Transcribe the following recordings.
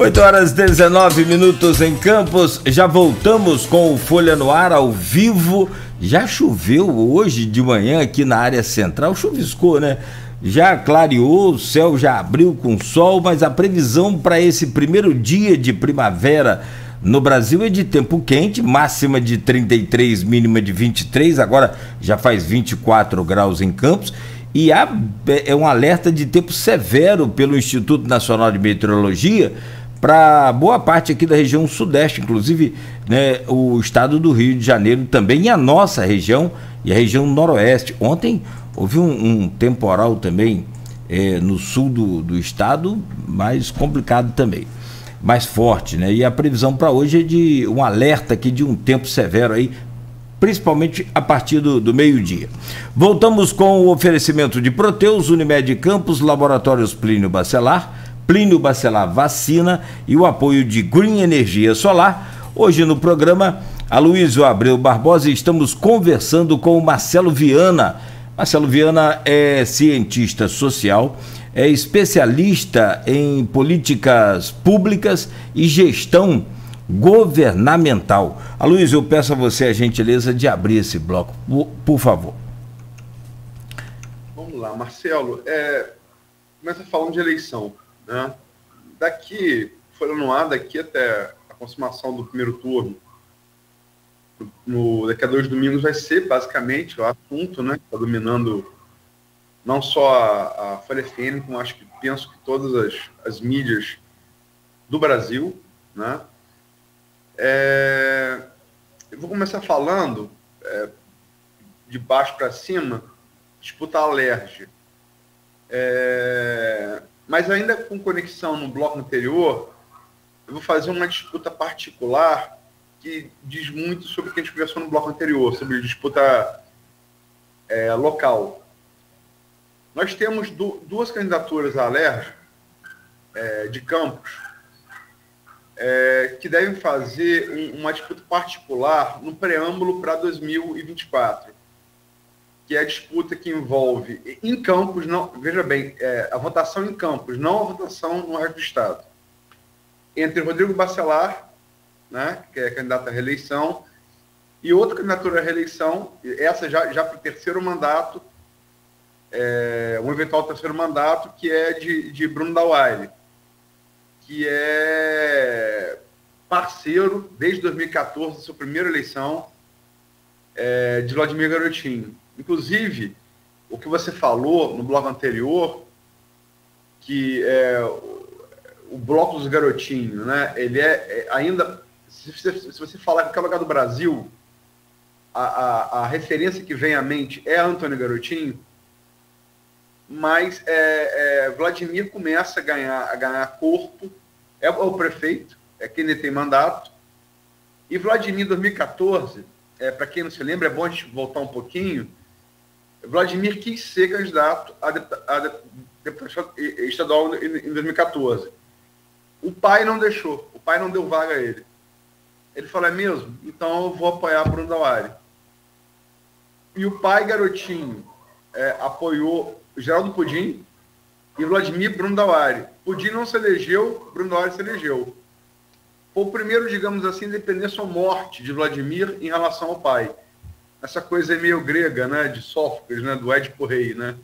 8h19 em Campos, já voltamos com o Folha no Ar ao vivo. Já choveu hoje de manhã aqui na área central, chuviscou, né? Já clareou, o céu já abriu com sol, mas a previsão para esse primeiro dia de primavera no Brasil é de tempo quente, máxima de 33, mínima de 23, agora já faz 24 graus em Campos. E é um alerta de tempo severo pelo Instituto Nacional de Meteorologia para boa parte aqui da região sudeste, inclusive, né, o estado do Rio de Janeiro também, e a nossa região e a região noroeste. Ontem houve um temporal também no sul do estado, mais complicado também, mais forte, né? E a previsão para hoje é de um alerta aqui de um tempo severo aí, principalmente a partir do meio-dia. Voltamos com o oferecimento de Proteus, Unimed Campos, Laboratórios Plínio Bacelar Vacina e o apoio de Green Energia Solar. Hoje no programa, Aloysio Abreu Barbosa, estamos conversando com o Marcelo Viana. Marcelo Viana é cientista social, é especialista em políticas públicas e gestão governamental. Aloysio, eu peço a você a gentileza de abrir esse bloco, por favor. Vamos lá, Marcelo. Começa falando de eleição, né? Daqui, Folha no Ar, daqui até a consumação do primeiro turno, daqui a 2 domingos, vai ser basicamente o assunto, né, que está dominando não só a Folha FM, como penso que todas as mídias do Brasil, né? Eu vou começar falando de baixo para cima, disputa Alerj. Mas ainda com conexão no bloco anterior, eu vou fazer uma disputa particular que diz muito sobre o que a gente conversou no bloco anterior, sobre disputa local. Nós temos duas candidaturas à Alerj de Campos, que devem fazer uma disputa particular no preâmbulo para 2024, que é a disputa que envolve em Campos, não, veja bem, a votação em Campos, não a votação no resto do estado, entre Rodrigo Bacelar, né, que é candidato à reeleição, e outra candidatura à reeleição, essa já para o terceiro mandato, um eventual terceiro mandato, que é de Bruno Dauaire, que é parceiro, desde 2014, sua primeira eleição, de Vladimir Garotinho. Inclusive, o que você falou no bloco anterior, que o bloco dos garotinhos, né, ele ainda, se você falar em qualquer lugar do Brasil, a referência que vem à mente é Antônio Garotinho, mas Vladimir começa a ganhar corpo, é o prefeito, é quem ele tem mandato, e Vladimir, em 2014, para quem não se lembra, é bom a gente voltar um pouquinho, Vladimir quis ser candidato a deputado estadual em 2014. O pai não deixou, o pai não deu vaga a ele. Ele falou, é mesmo? Então eu vou apoiar Bruno Dauaire. E o pai Garotinho apoiou Geraldo Pudim e Vladimir Bruno Dauaire. Pudim não se elegeu, Bruno Dauaire se elegeu. Foi o primeiro, digamos assim, independência ou morte de Vladimir em relação ao pai. Essa coisa meio grega, né, de Sófocles, né, do Édipo Rei, né?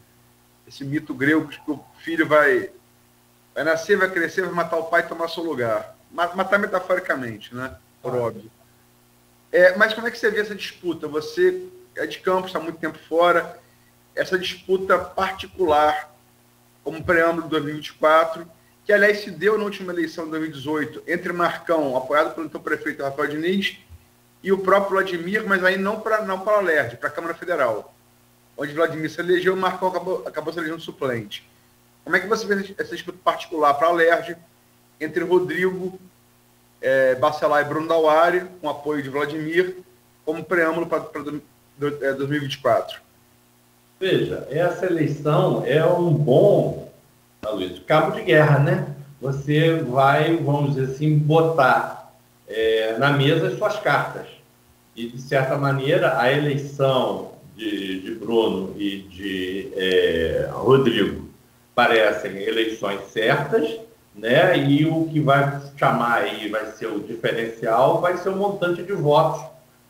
Esse mito grego que o filho vai nascer, vai crescer, vai matar o pai e tomar seu lugar. Matar metaforicamente, né? Por óbvio. Mas como é que você vê essa disputa? Você é de Campos, está há muito tempo fora. Essa disputa particular, como preâmbulo de 2024, que, aliás, se deu na última eleição de 2018, entre Marcão, apoiado pelo então prefeito Rafael Diniz, e o próprio Vladimir, mas aí não para a Alerj, para a Câmara Federal, onde Vladimir se elegeu, Marcão acabou se elegendo suplente. Como é que você vê essa disputa particular para a Alerj, entre Rodrigo Bacelar e Bruno Dauaire, com apoio de Vladimir, como preâmbulo para 2024? Veja, essa eleição é um bom, Luiz, cabo de guerra, né? Você vai, vamos dizer assim, botar na mesa as suas cartas. E, de certa maneira, a eleição de Bruno e de Rodrigo parecem eleições certas, né? E o que vai chamar aí, vai ser o diferencial, vai ser o montante de votos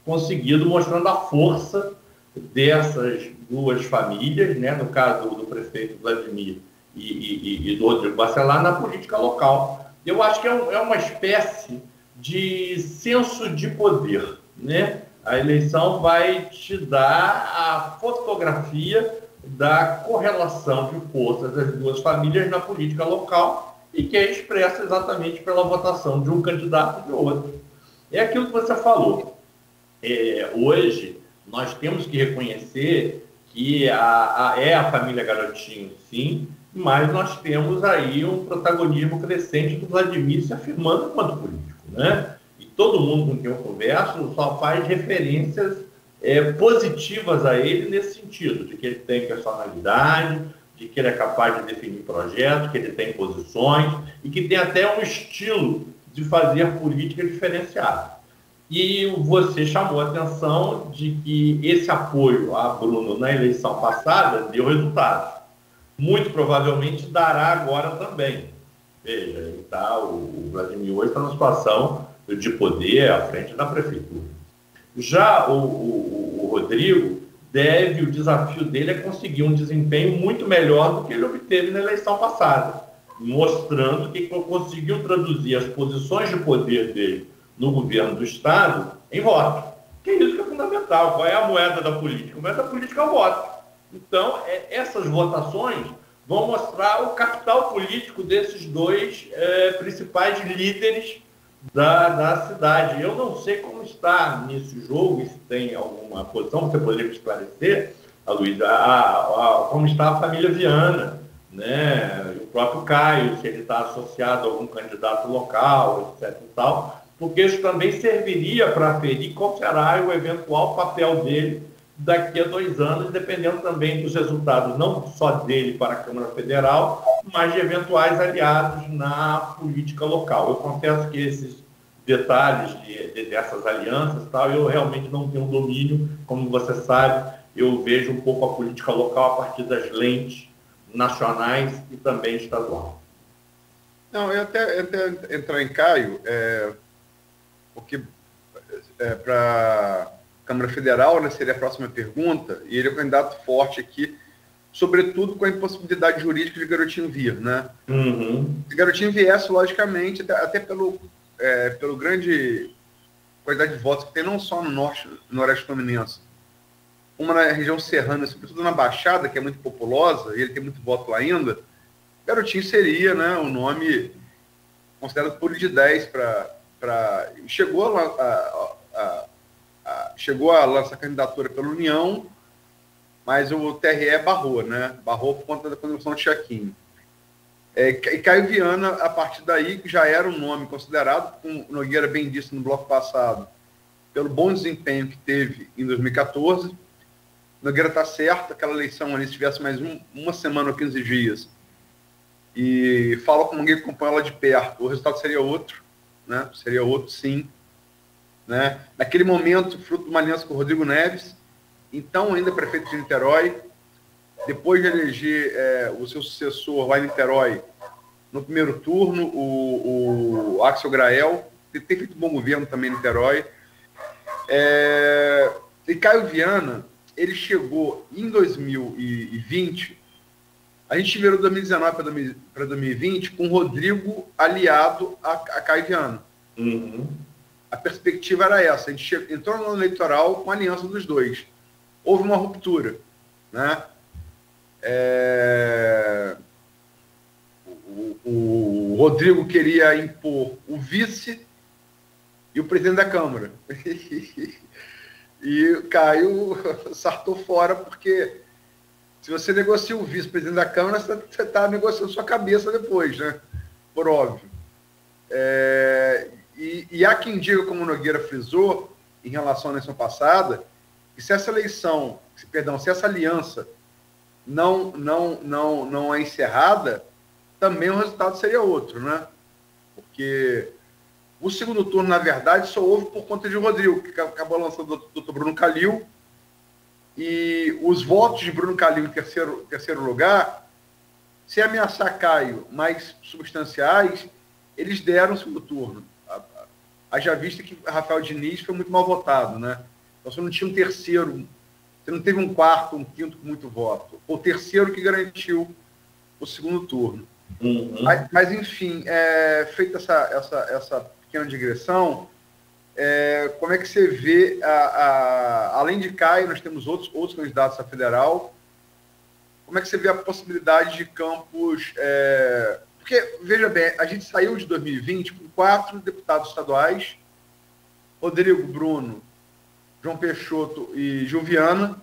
conseguido, mostrando a força dessas duas famílias, né? No caso do prefeito Vladimir e do Rodrigo Bacelar, na política local. Eu acho que é uma espécie de senso de poder, né? A eleição vai te dar a fotografia da correlação de forças das duas famílias na política local e que é expressa exatamente pela votação de um candidato e de outro. É aquilo que você falou. Hoje, nós temos que reconhecer que é a família Garotinho, sim, mas nós temos aí um protagonismo crescente do Vladimir se afirmando enquanto político, né? E todo mundo com quem eu converso só faz referências positivas a ele nesse sentido, de que ele tem personalidade, de que ele é capaz de definir projetos, que ele tem posições e que tem até um estilo de fazer política diferenciada. E você chamou a atenção de que esse apoio a Bruno na eleição passada deu resultados. Muito provavelmente dará agora também. Veja, o Vladimir hoje está numa situação de poder à frente da prefeitura. Já o Rodrigo o desafio dele é conseguir um desempenho muito melhor do que ele obteve na eleição passada, mostrando que conseguiu traduzir as posições de poder dele no governo do Estado em voto. Que é isso que é fundamental. Qual é a moeda da política? A moeda da política é o voto. Então, essas votações vão mostrar o capital político desses dois principais líderes da cidade. Eu não sei como está nesse jogo, e se tem alguma posição, você poderia me esclarecer, Luísa, como está a família Viana, né? O próprio Caio, se ele está associado a algum candidato local, etc. e tal, porque isso também serviria para aferir qual será o eventual papel dele daqui a 2 anos, dependendo também dos resultados, não só dele para a Câmara Federal, mas de eventuais aliados na política local. Eu confesso que esses detalhes dessas alianças, tal, eu realmente não tenho domínio, como você sabe, eu vejo um pouco a política local a partir das lentes nacionais e também estadual. Não, eu até entrar em Caio, porque para Câmara Federal, né, seria a próxima pergunta, e ele é um candidato forte aqui, sobretudo com a impossibilidade jurídica de Garotinho vir, né? Uhum. Se Garotinho viesse, logicamente, até pelo grande quantidade de votos que tem, não só no norte, no noroeste fluminense, uma na região serrana, sobretudo na Baixada, que é muito populosa, e ele tem muito voto lá ainda, Garotinho seria, né, um nome considerado puro de 10 para... Chegou a lançar candidatura pela União, mas o TRE barrou, né? Barrou por conta da condenação de Chaquinho. E Caio Viana, a partir daí, que já era um nome considerado, como o Nogueira bem disse no bloco passado, pelo bom desempenho que teve em 2014. Nogueira está certo, aquela eleição ali, se tivesse mais uma semana ou 15 dias, e fala com alguém que acompanha ela de perto, o resultado seria outro, né? Seria outro, sim. Né? Naquele momento, fruto de uma aliança com o Rodrigo Neves, então ainda prefeito de Niterói, depois de eleger o seu sucessor lá em Niterói, no primeiro turno, o Axel Grael, que tem feito um bom governo também em Niterói. E Caio Viana, ele chegou em 2020, a gente virou 2019 para 2020 com o Rodrigo aliado a Caio Viana. Uhum. A perspectiva era essa, a gente entrou no ano eleitoral com a aliança dos dois. Houve uma ruptura, né? O Rodrigo queria impor o vice e o presidente da Câmara. E o Caio sartou fora, porque se você negocia o vice-presidente da Câmara, você está negociando sua cabeça depois, né? Por óbvio. E há quem diga, como o Nogueira frisou, em relação à eleição passada, que se essa aliança não é encerrada, também o resultado seria outro, né? Porque o segundo turno, na verdade, só houve por conta de Rodrigo, que acabou lançando o Dr. Bruno Calil, e os votos de Bruno Calil em terceiro lugar Se ameaçar Caio mais substanciais, eles deram o segundo turno. Haja vista que Rafael Diniz foi muito mal votado, né? Então, você não tinha um terceiro, você não teve um quarto, um quinto com muito voto. O terceiro que garantiu o segundo turno. Uhum. Mas enfim, feita essa pequena digressão, como é que você vê, além de Caio, nós temos outros candidatos a federal, como é que você vê a possibilidade de Campos... porque, veja bem, a gente saiu de 2020 com 4 deputados estaduais, Rodrigo, Bruno, João Peixoto e Gil Viana.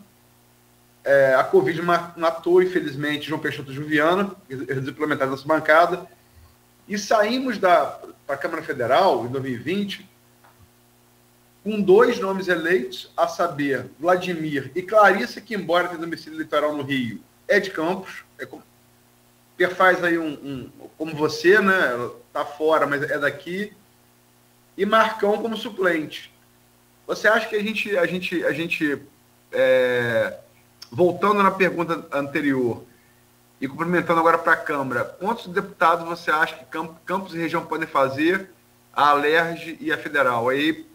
A Covid matou, infelizmente, João Peixoto e Gil Viana, eles implementaram nossa bancada, e saímos para a Câmara Federal, em 2020, com 2 nomes eleitos, a saber, Vladimir e Clarissa, que, embora tenha domicílio eleitoral no Rio, é de Campos, faz aí como você, né? Está fora, mas é daqui, e Marcão como suplente. Você acha que a gente voltando na pergunta anterior e complementando agora para a Câmara, quantos deputados você acha que Campos e região podem fazer, a Alerj e a Federal? Aí,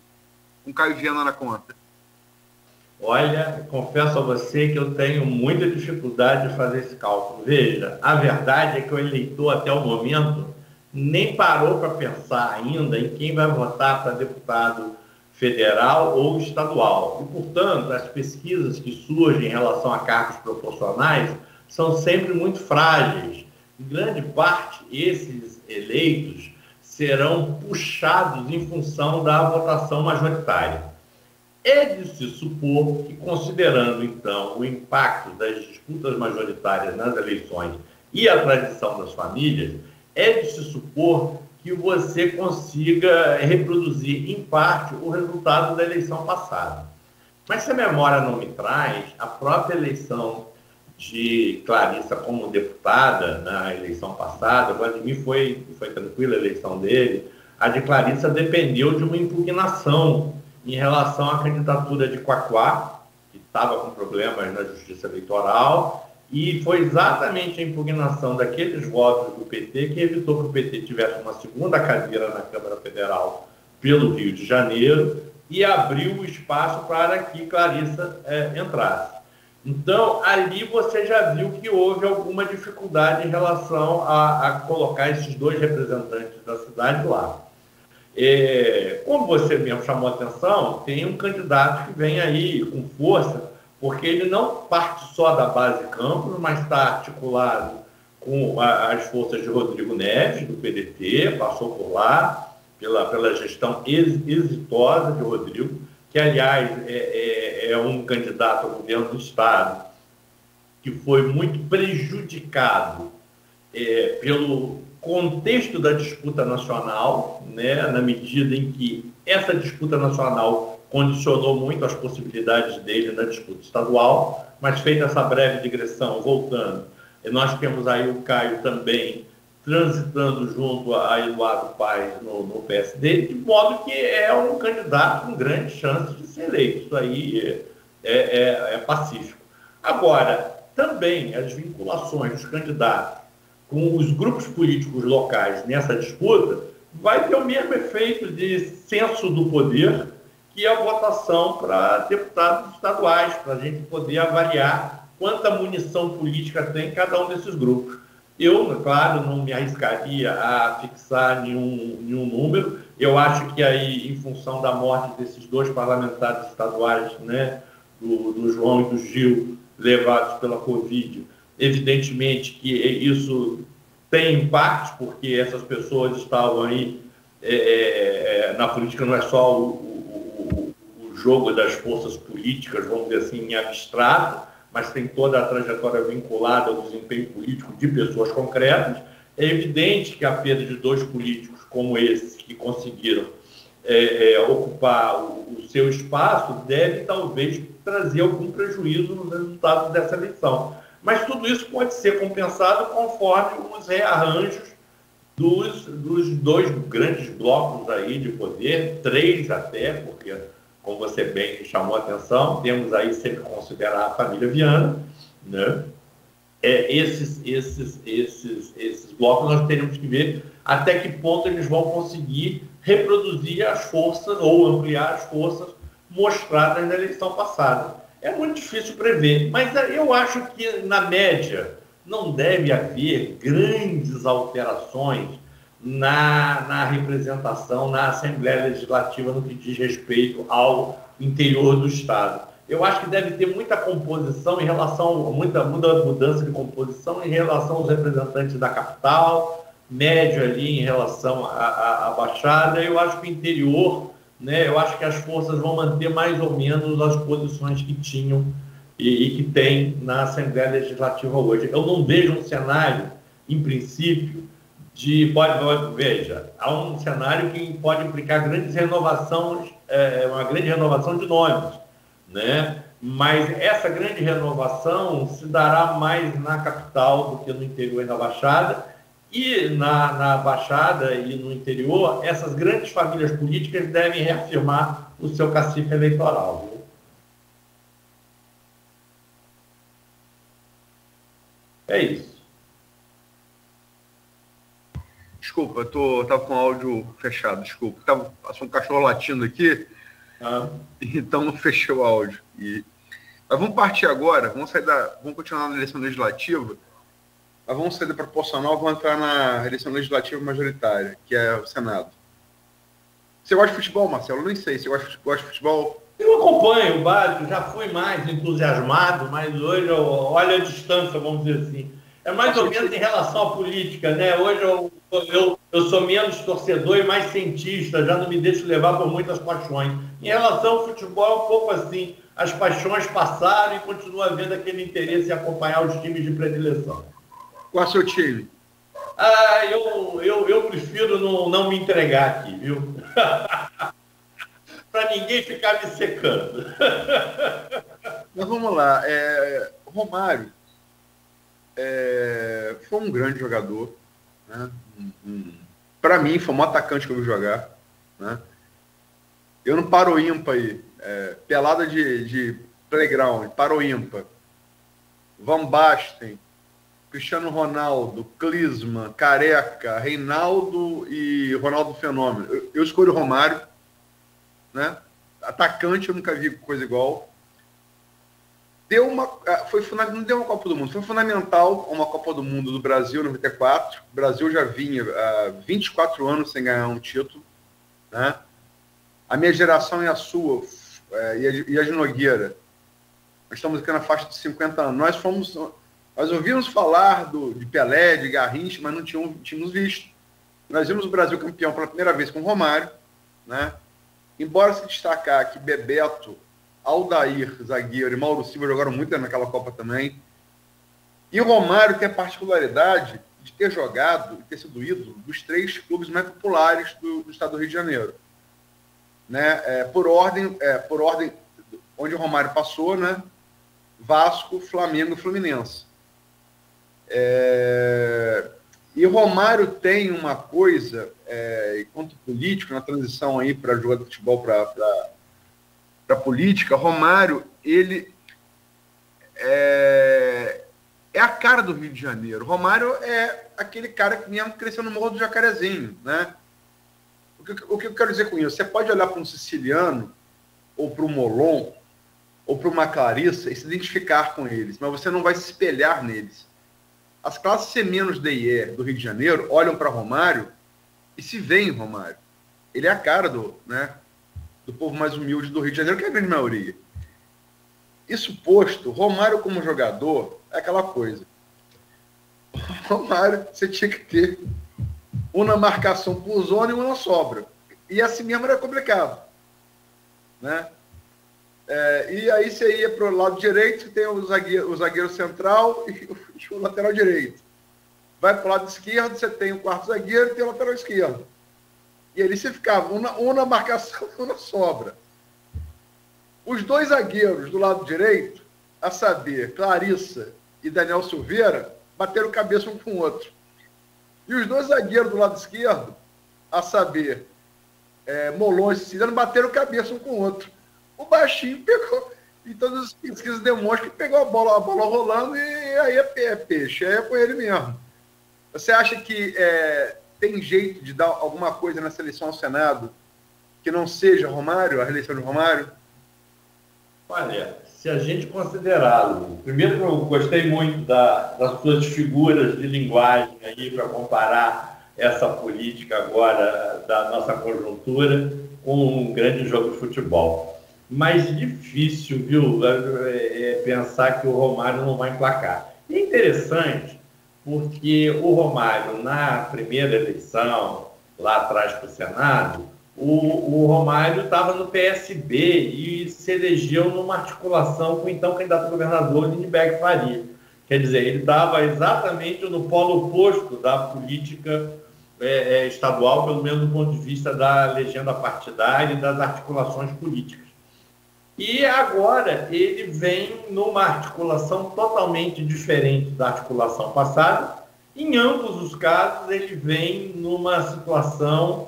com Caio Viana na conta. Olha, confesso a você que eu tenho muita dificuldade de fazer esse cálculo. Veja, a verdade é que o eleitor, até o momento, nem parou para pensar ainda em quem vai votar para deputado federal ou estadual. E, portanto, as pesquisas que surgem em relação a cargos proporcionais são sempre muito frágeis. Em grande parte, esses eleitos serão puxados em função da votação majoritária. É de se supor que, considerando, então, o impacto das disputas majoritárias nas eleições e a tradição das famílias, é de se supor que você consiga reproduzir, em parte, o resultado da eleição passada. Mas se a memória não me traz, a própria eleição de Clarissa como deputada na eleição passada, o Vladimir foi tranquila a eleição dele, a de Clarissa dependeu de uma impugnação em relação à candidatura de Quaquá, que estava com problemas na justiça eleitoral, e foi exatamente a impugnação daqueles votos do PT que evitou que o PT tivesse uma segunda cadeira na Câmara Federal pelo Rio de Janeiro e abriu o espaço para que Clarissa entrasse. Então, ali você já viu que houve alguma dificuldade em relação a colocar esses 2 representantes da cidade lá. Como você mesmo chamou a atenção, tem um candidato que vem aí com força, porque ele não parte só da base Campos, mas está articulado com as forças de Rodrigo Neves, do PDT, passou por lá, pela gestão exitosa de Rodrigo, que, aliás, é um candidato ao governo do Estado que foi muito prejudicado pelo contexto da disputa nacional, né, na medida em que essa disputa nacional condicionou muito as possibilidades dele na disputa estadual, mas feita essa breve digressão, voltando, nós temos aí o Caio também transitando junto a Eduardo Paes no PSD, de modo que é um candidato com grandes chances de ser eleito. Isso aí é pacífico. Agora, também as vinculações dos candidatos com os grupos políticos locais nessa disputa vai ter o mesmo efeito de censo do poder que a votação para deputados estaduais, para a gente poder avaliar quanta munição política tem cada um desses grupos. Eu, claro, não me arriscaria a fixar nenhum número. Eu acho que aí, em função da morte desses 2 parlamentares estaduais, né, do João e do Gil, levados pela Covid, evidentemente que isso tem impacto, porque essas pessoas estavam aí, na política não é só o jogo das forças políticas, vamos dizer assim, em abstrato, mas tem toda a trajetória vinculada ao desempenho político de pessoas concretas. É evidente que a perda de 2 políticos como esses, que conseguiram ocupar o seu espaço, deve talvez trazer algum prejuízo nos resultados dessa eleição. Mas tudo isso pode ser compensado conforme os rearranjos dos 2 grandes blocos aí de poder, 3 até, porque, como você bem chamou a atenção, temos aí sempre que considerar a família Viana, né? esses blocos nós teremos que ver até que ponto eles vão conseguir reproduzir as forças ou ampliar as forças mostradas na eleição passada. É muito difícil prever, mas eu acho que, na média, não deve haver grandes alterações na representação, na Assembleia Legislativa no que diz respeito ao interior do Estado. Eu acho que deve ter muita composição em relação, muita mudança de composição em relação aos representantes da capital, médio ali em relação à Baixada. Eu acho que o interior, né, eu acho que as forças vão manter mais ou menos as posições que tinham e que tem na Assembleia Legislativa hoje. Eu não vejo um cenário, em princípio, veja, há um cenário que pode implicar grandes renovações, uma grande renovação de nomes, né? Mas essa grande renovação se dará mais na capital do que no interior e na Baixada. E na Baixada e no interior, essas grandes famílias políticas devem reafirmar o seu cacife eleitoral. Viu? É isso. Desculpa, eu estava com o áudio fechado, desculpa. Passou um cachorro latindo aqui, então não fechei o áudio. Mas vamos partir agora, vamos continuar na eleição legislativa, mas vamos sair da proporcional, vamos entrar na eleição legislativa majoritária, que é o Senado. Você gosta de futebol, Marcelo? Eu nem sei. Você gosta de futebol? Eu acompanho o básico, já fui mais entusiasmado, mas hoje olha a distância, vamos dizer assim. É mais ou menos em relação à política, né? Hoje eu sou menos torcedor e mais cientista, já não me deixo levar por muitas paixões. Em relação ao futebol, é um pouco assim. As paixões passaram e continua havendo aquele interesse em acompanhar os times de predileção. Qual é o seu time? Eu prefiro não me entregar aqui, viu? Para ninguém ficar me secando. Mas vamos lá. Romário foi um grande jogador, né? Para mim, foi um atacante que eu vi jogar, né? Eu não paro ímpar aí. Pelada de playground, paro ímpar. Van Basten, Cristiano Ronaldo, Klinsmann, Careca, Reinaldo e Ronaldo Fenômeno. Eu escolho o Romário, né? Atacante, eu nunca vi coisa igual. Não deu uma Copa do Mundo, foi fundamental uma Copa do Mundo do Brasil, 94. O Brasil já vinha há 24 anos sem ganhar um título, né? A minha geração e a sua, e a de Nogueira, nós estamos aqui na faixa de 50 anos. Nós ouvimos falar de Pelé, de Garrincha, mas não tínhamos visto. Nós vimos o Brasil campeão pela primeira vez com o Romário, né? Embora se destacar que Bebeto, Aldair, zagueiro, e Mauro Silva jogaram muito naquela Copa também. E o Romário tem a particularidade de ter jogado e ter sido ídolo dos 3 clubes mais populares do estado do Rio de Janeiro. Né? Por ordem onde o Romário passou, né? Vasco, Flamengo e Fluminense. E o Romário tem uma coisa, enquanto político, na transição aí para jogar de futebol para política, Romário, ele é a cara do Rio de Janeiro. Romário é aquele cara que mesmo cresceu no Morro do Jacarezinho, né? O que eu quero dizer com isso? Você pode olhar para um siciliano, ou para um Molon, ou para uma Clarissa e se identificar com eles, mas você não vai se espelhar neles. As classes C-DE do Rio de Janeiro olham para Romário e se veem em Romário. Ele é a cara do povo mais humilde do Rio de Janeiro, que é a grande maioria. Isso posto, Romário como jogador é aquela coisa. Romário, você tinha que ter uma marcação por zona e uma sobra. E assim mesmo era complicado, né? E aí você ia para o lado direito, você tem o zagueiro central e o lateral direito. Vai para o lado esquerdo, você tem o quarto zagueiro e tem o lateral esquerdo. E ali você ficava, uma na marcação e uma na sobra. Os 2 zagueiros do lado direito, a saber, Clarissa e Daniel Silveira, bateram cabeça um com o outro. E os 2 zagueiros do lado esquerdo, a saber, Molon e Siciliano, bateram cabeça um com o outro. O baixinho pegou E todas as pesquisas demonstram que pegou a bola rolando e aí é peixe, aí é com ele mesmo. Você acha que tem jeito de dar alguma coisa nessa eleição ao Senado que não seja Romário, a reeleição de Romário? Olha, se a gente considerá-lo, primeiro eu gostei muito das suas figuras de linguagem aí para comparar essa política agora da nossa conjuntura com um grande jogo de futebol. Mas difícil, viu, pensar que o Romário não vai emplacar. E é interessante, porque o Romário, na primeira eleição, lá atrás para o Senado, o Romário estava no PSB e se elegeu numa articulação com o então candidato a governador Lindenberg Faria. Quer dizer, ele estava exatamente no polo oposto da política estadual, pelo menos do ponto de vista da legenda partidária e das articulações políticas. E agora ele vem numa articulação totalmente diferente da articulação passada. Em ambos os casos, ele vem numa situação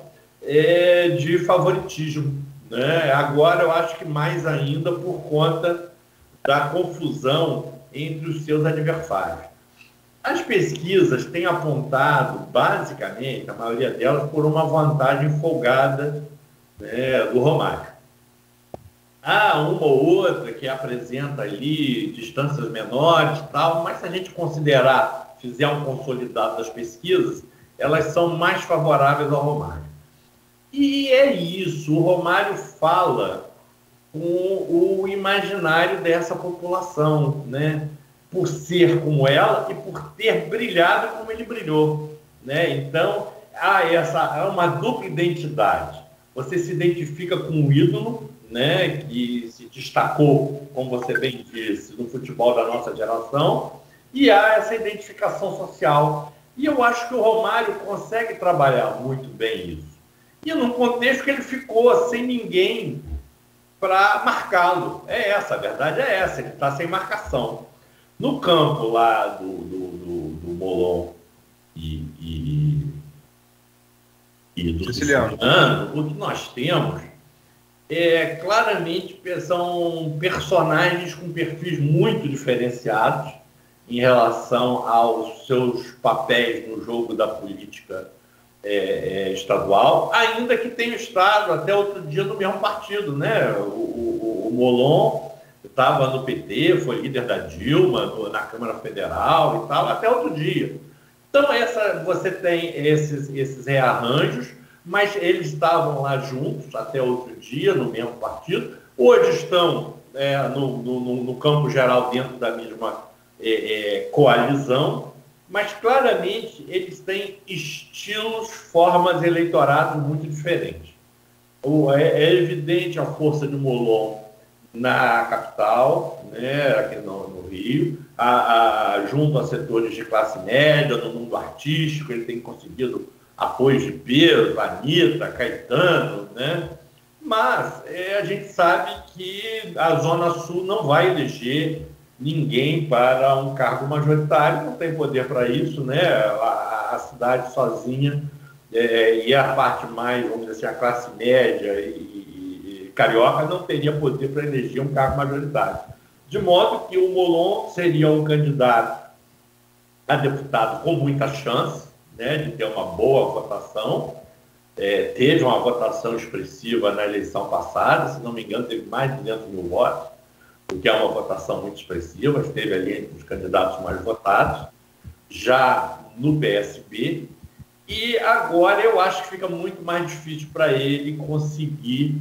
de favoritismo, né? Agora eu acho que mais ainda por conta da confusão entre os seus adversários. As pesquisas têm apontado, basicamente, a maioria delas, por uma vantagem folgada, né, do Romário. Há uma ou outra que apresenta ali distâncias menores e tal, mas se a gente considerar, fizer um consolidado das pesquisas, elas são mais favoráveis ao Romário. E é isso, o Romário fala com o imaginário dessa população, né? Por ser como ela e por ter brilhado como ele brilhou, né? Então, há uma dupla identidade. Você se identifica com o ídolo, né, que se destacou, como você bem disse, no futebol da nossa geração, e há essa identificação social. E eu acho que o Romário consegue trabalhar muito bem isso. E num contexto que ele ficou sem ninguém para marcá-lo. A verdade é essa, ele está sem marcação. No campo lá do Molon e do Siciliano, o que nós temos claramente são personagens com perfis muito diferenciados em relação aos seus papéis no jogo da política estadual, ainda que tenha estado até outro dia no mesmo partido, né? O Molon estava no PT, foi líder da Dilma na Câmara Federal e tal, até outro dia. Então, você tem esses rearranjos, mas eles estavam lá juntos até outro dia, no mesmo partido. Hoje estão no campo geral dentro da mesma coalizão, mas claramente eles têm estilos, formas, eleitorados muito diferentes. É evidente a força de Molon na capital, né, aqui no Rio, junto a setores de classe média, no mundo artístico, ele tem conseguido apoio de peso, Anitta, Caetano, né? Mas a gente sabe que a Zona Sul não vai eleger ninguém para um cargo majoritário, não tem poder para isso, né? A cidade sozinha e a parte mais, vamos dizer assim, a classe média e carioca não teria poder para eleger um cargo majoritário. De modo que o Molon seria um candidato a deputado com muita chance, né, de ter uma boa votação. Teve uma votação expressiva na eleição passada, se não me engano, teve mais de 200 mil votos, o que é uma votação muito expressiva, esteve ali entre os candidatos mais votados, já no PSB, e agora eu acho que fica muito mais difícil para ele conseguir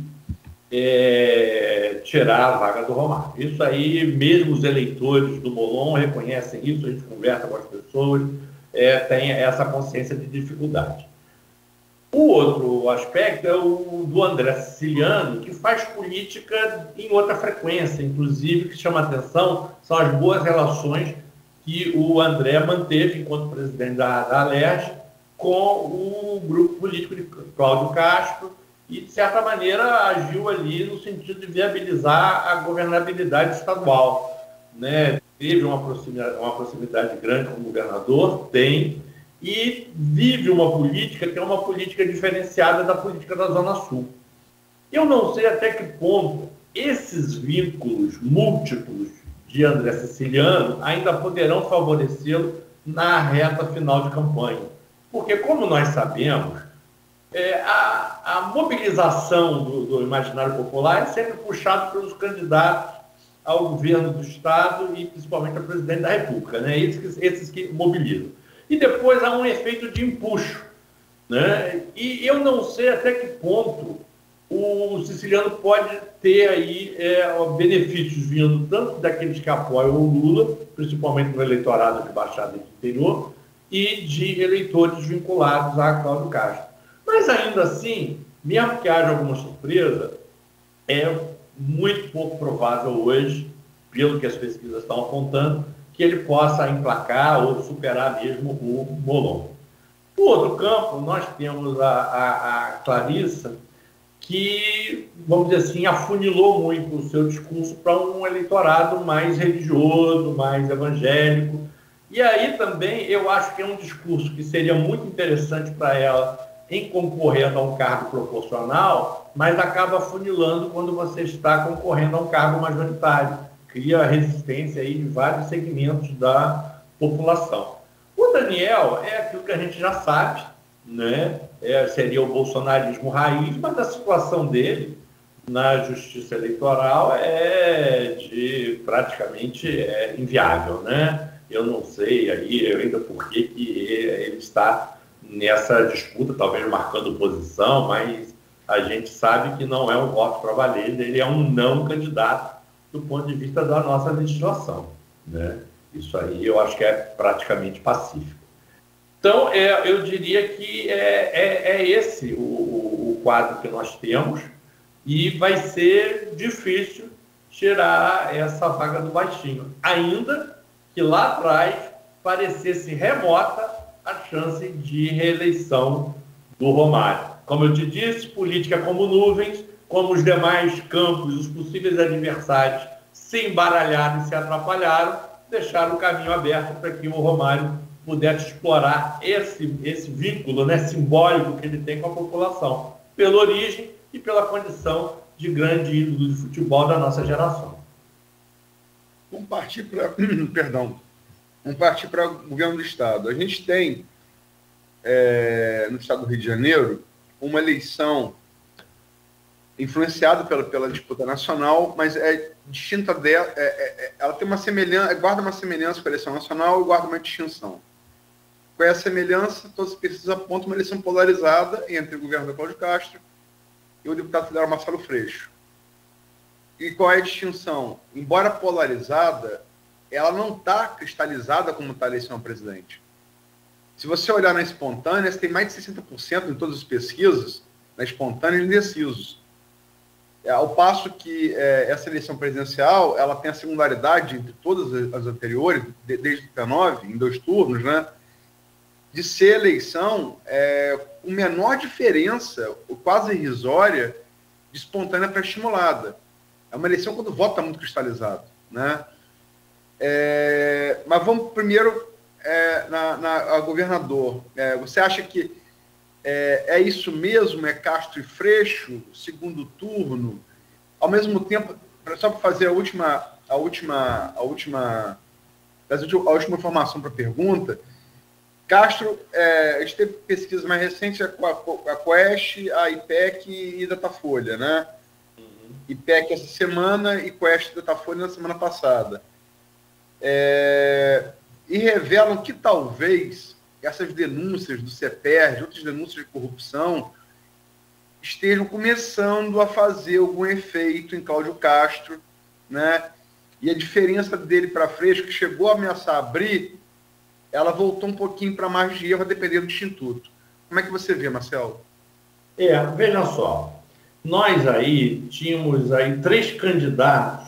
tirar a vaga do Romário. Isso aí, mesmo os eleitores do Molon reconhecem isso, a gente conversa com as pessoas, tem essa consciência de dificuldade. O outro aspecto é o do André Siciliano, que faz política em outra frequência, inclusive, que chama atenção, são as boas relações que o André manteve enquanto presidente da Alerj com o grupo político de Cláudio Castro e, de certa maneira, agiu ali no sentido de viabilizar a governabilidade estadual, né? Teve uma proximidade grande com o governador, e vive uma política que é uma política diferenciada da política da Zona Sul. Eu não sei até que ponto esses vínculos múltiplos de André Siciliano ainda poderão favorecê-lo na reta final de campanha. Porque, como nós sabemos, a mobilização do imaginário popular é sempre puxada pelos candidatos ao governo do Estado e principalmente ao presidente da República, né? Esses que mobilizam. E depois há um efeito de empuxo, né? E eu não sei até que ponto o Siciliano pode ter aí benefícios vindo tanto daqueles que apoiam o Lula, principalmente no eleitorado de Baixada e do interior, e de eleitores vinculados a Cláudio Castro. Mas ainda assim, mesmo que haja alguma surpresa, é muito pouco provável hoje, pelo que as pesquisas estão apontando, que ele possa emplacar ou superar mesmo o Molon. No outro campo, nós temos a Clarissa, que, vamos dizer assim, afunilou muito o seu discurso para um eleitorado mais religioso, mais evangélico. E aí também eu acho que é um discurso que seria muito interessante para ela em concorrendo a um cargo proporcional, mas acaba afunilando quando você está concorrendo a um cargo majoritário. Cria resistência aí de vários segmentos da população. O Daniel é aquilo que a gente já sabe, né? Seria o bolsonarismo raiz, mas a situação dele na justiça eleitoral é praticamente inviável, né? Eu não sei aí ainda por que ele está nessa disputa, talvez marcando posição, mas a gente sabe que não é um voto para valer, ele é um não candidato do ponto de vista da nossa legislação, né? Isso aí eu acho que é praticamente pacífico. Então, eu diria que é esse o quadro que nós temos e vai ser difícil tirar essa vaga do Baixinho, ainda que lá atrás parecesse remota a chance de reeleição do Romário. Como eu te disse, política como nuvens, como os demais campos, os possíveis adversários se embaralharam e se atrapalharam, deixaram o caminho aberto para que o Romário pudesse explorar esse vínculo, né, simbólico que ele tem com a população, pela origem e pela condição de grande ídolo de futebol da nossa geração. Vamos partir para o governo do Estado. A gente tem, no Estado do Rio de Janeiro, uma eleição influenciada pela disputa nacional, mas é distinta dela. Ela tem uma semelhança, guarda uma semelhança com a eleição nacional e guarda uma distinção. Qual é a semelhança? Todas as pesquisas apontam uma eleição polarizada entre o governo do Cláudio Castro e o deputado federal Marcelo Freixo. E qual é a distinção? Embora polarizada, ela não está cristalizada como está a eleição a presidente. Se você olhar na espontânea, você tem mais de 60% em todas as pesquisas, na espontânea, indecisos. Ao passo que essa eleição presidencial, ela tem a singularidade entre todas as anteriores, desde 19, em 2 turnos, né, de ser eleição com menor diferença, quase irrisória, de espontânea para estimulada. É uma eleição quando o voto está muito cristalizado, né? Mas vamos primeiro a governador. Você acha que é isso mesmo? É Castro e Freixo, segundo turno? Ao mesmo tempo, só para fazer a última informação para a pergunta, Castro, a gente teve pesquisas mais recentes, a Quest, a IPEC e Datafolha, né? IPEC essa semana e Quest e Datafolha na semana passada. E revelam que talvez essas denúncias do CEPERJ, outras denúncias de corrupção, estejam começando a fazer algum efeito em Cláudio Castro, né? E a diferença dele para Freixo, que chegou a ameaçar abrir, ela voltou um pouquinho para margem de erro, a depender do instituto. Como é que você vê, Marcelo? Veja só, nós aí tínhamos aí 3 candidatos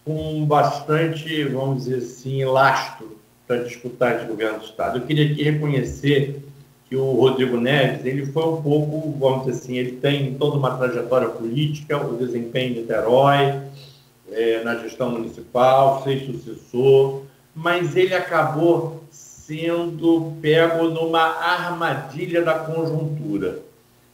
com bastante, vamos dizer assim, lastro para disputar esse governo do Estado. Eu queria aqui reconhecer que o Rodrigo Neves, ele foi um pouco, vamos dizer assim, ele tem toda uma trajetória política, o desempenho em Niterói, na gestão municipal, fez sucessor, mas ele acabou sendo pego numa armadilha da conjuntura.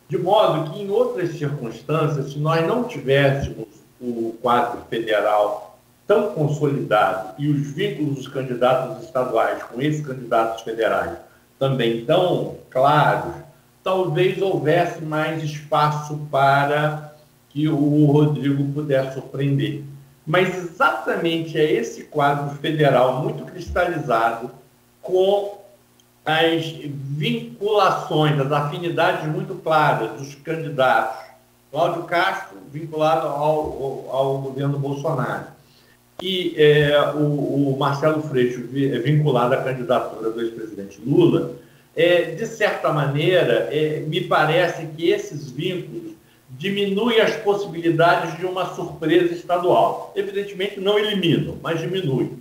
De modo que, em outras circunstâncias, se nós não tivéssemos o quadro federal tão consolidado e os vínculos dos candidatos estaduais com esses candidatos federais também tão claros, talvez houvesse mais espaço para que o Rodrigo pudesse surpreender. Mas exatamente é esse quadro federal muito cristalizado, com as vinculações, as afinidades muito claras dos candidatos. Cláudio Castro, vinculado ao governo Bolsonaro, e o Marcelo Freixo, vinculado à candidatura do ex-presidente Lula, de certa maneira, me parece que esses vínculos diminuem as possibilidades de uma surpresa estadual. Evidentemente, não eliminam, mas diminuem,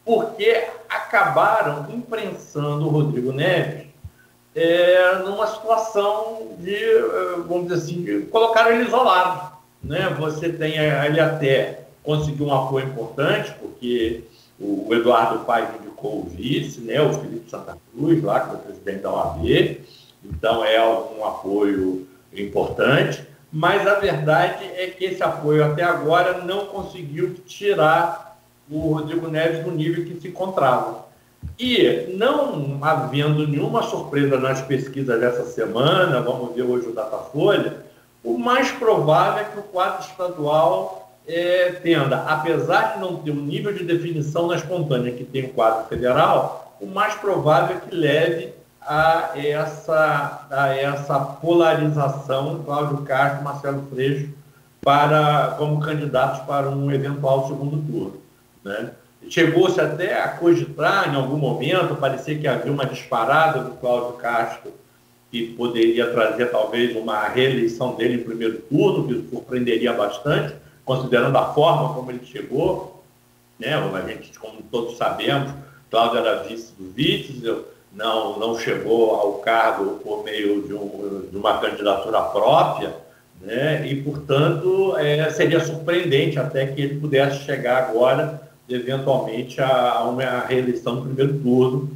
porque acabaram imprensando o Rodrigo Neves numa situação de, vamos dizer assim, de colocar ele isolado, né? Você tem, ele até conseguiu um apoio importante, porque o Eduardo Paes indicou o vice, né? O Felipe Santa Cruz, lá, que é o presidente da OAB, então é um apoio importante, mas a verdade é que esse apoio até agora não conseguiu tirar o Rodrigo Neves do nível que se encontrava. E não havendo nenhuma surpresa nas pesquisas dessa semana, vamos ver hoje o Datafolha, o mais provável é que o quadro estadual tenda, apesar de não ter um nível de definição na espontânea que tem o quadro federal, o mais provável é que leve a essa polarização, Cláudio Castro e Marcelo Freixo, como candidatos para um eventual segundo turno, né? Chegou-se até a cogitar, em algum momento, parecia que havia uma disparada do Cláudio Castro, que poderia trazer talvez uma reeleição dele em primeiro turno, que surpreenderia bastante, considerando a forma como ele chegou, né? A gente, como todos sabemos, Cláudio era vice do Witzel, não chegou ao cargo por meio de uma candidatura própria, né? E, portanto, seria surpreendente até que ele pudesse chegar agora, eventualmente, a uma reeleição no primeiro turno,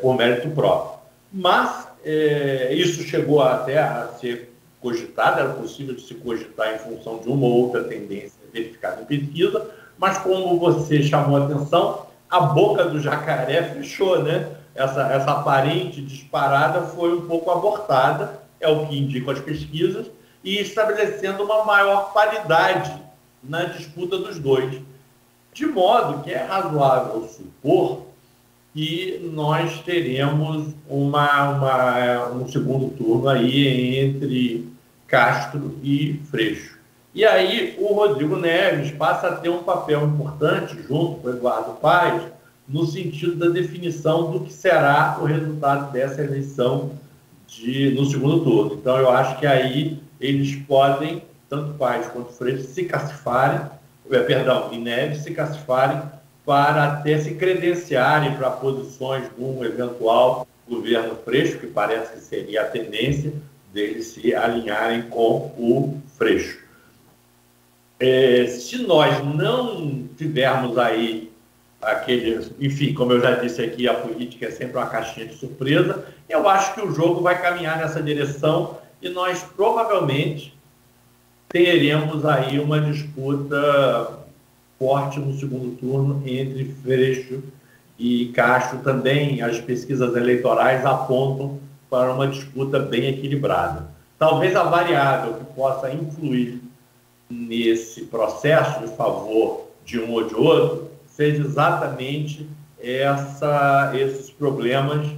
por mérito próprio. Mas isso chegou até a ser cogitado, era possível de se cogitar em função de uma ou outra tendência verificada em pesquisa, mas como você chamou a atenção, a boca do jacaré fechou, né? Essa aparente disparada foi um pouco abortada, é o que indicam as pesquisas, e estabelecendo uma maior paridade na disputa dos dois. De modo que é razoável supor que nós teremos um segundo turno aí entre Castro e Freixo. E aí o Rodrigo Neves passa a ter um papel importante, junto com o Eduardo Paes, no sentido da definição do que será o resultado dessa eleição no segundo turno. Então, eu acho que aí eles podem, tanto Paes quanto Freixo, se cacifarem, e Neves se cacifarem para até se credenciarem para posições de um eventual governo Freixo, que parece que seria a tendência deles se alinharem com o Freixo. Se nós não tivermos aí enfim, como eu já disse aqui, a política é sempre uma caixinha de surpresa, eu acho que o jogo vai caminhar nessa direção e nós provavelmente teremos aí uma disputa forte no segundo turno entre Freixo e Castro. Também as pesquisas eleitorais apontam para uma disputa bem equilibrada. Talvez a variável que possa influir nesse processo de favor de um ou de outro seja exatamente esses problemas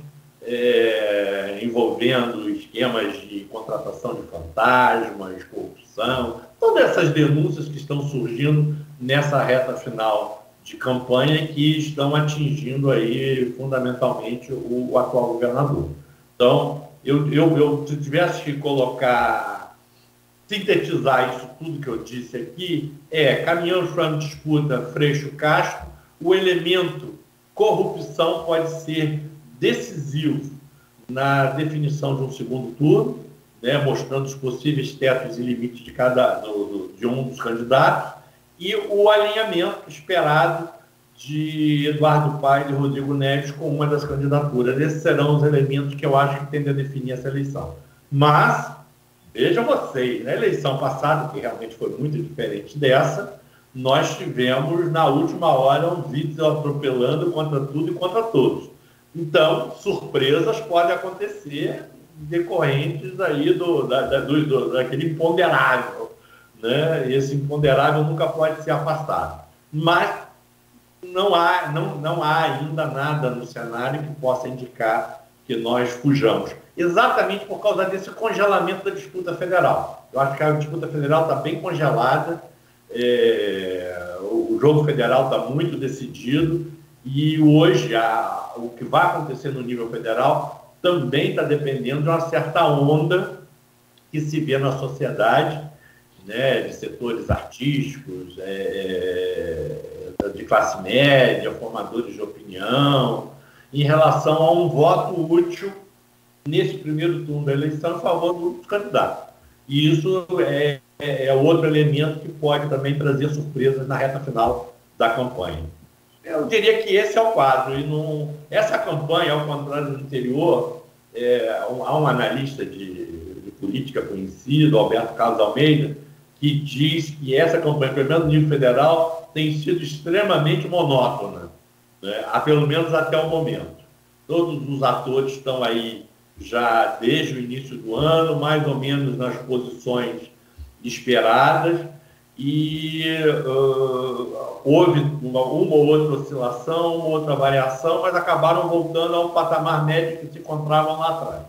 envolvendo esquemas de contratação de fantasmas, corrupção, todas essas denúncias que estão surgindo nessa reta final de campanha que estão atingindo aí fundamentalmente o atual governador. Então, eu se tivesse que sintetizar isso tudo que eu disse aqui, caminhamos para uma disputa Freixo-Castro, o elemento corrupção pode ser decisivo na definição de um segundo turno, né, mostrando os possíveis tetos e limites de um dos candidatos, e o alinhamento esperado de Eduardo Paes e Rodrigo Neves com uma das candidaturas. Esses serão os elementos que eu acho que tendem a definir essa eleição. Mas, Vejam vocês, na eleição passada, que realmente foi muito diferente dessa, nós tivemos, na última hora, um Witzel atropelando contra tudo e contra todos. Então, surpresas podem acontecer decorrentes aí daquele imponderável, né? Esse imponderável nunca pode ser afastado. Mas não há ainda nada no cenário que possa indicar que nós fujamos. Exatamente por causa desse congelamento da disputa federal. Eu acho que a disputa federal está bem congelada, o jogo federal está muito decidido, e hoje o que vai acontecer no nível federal também está dependendo de uma certa onda que se vê na sociedade, né, de setores artísticos, de classe média, formadores de opinião, em relação a um voto útil nesse primeiro turno da eleição em favor do candidato. E isso é outro elemento que pode também trazer surpresas na reta final da campanha. Eu diria que esse é o quadro. Essa campanha, ao contrário do anterior, há um analista de política conhecido, Alberto Carlos Almeida, que diz que essa campanha, pelo menos no nível federal, tem sido extremamente monótona, né? Pelo menos até o momento. Todos os atores estão aí já desde o início do ano, mais ou menos nas posições esperadas, e houve uma ou outra oscilação, uma outra variação, mas acabaram voltando ao patamar médio que se encontravam lá atrás.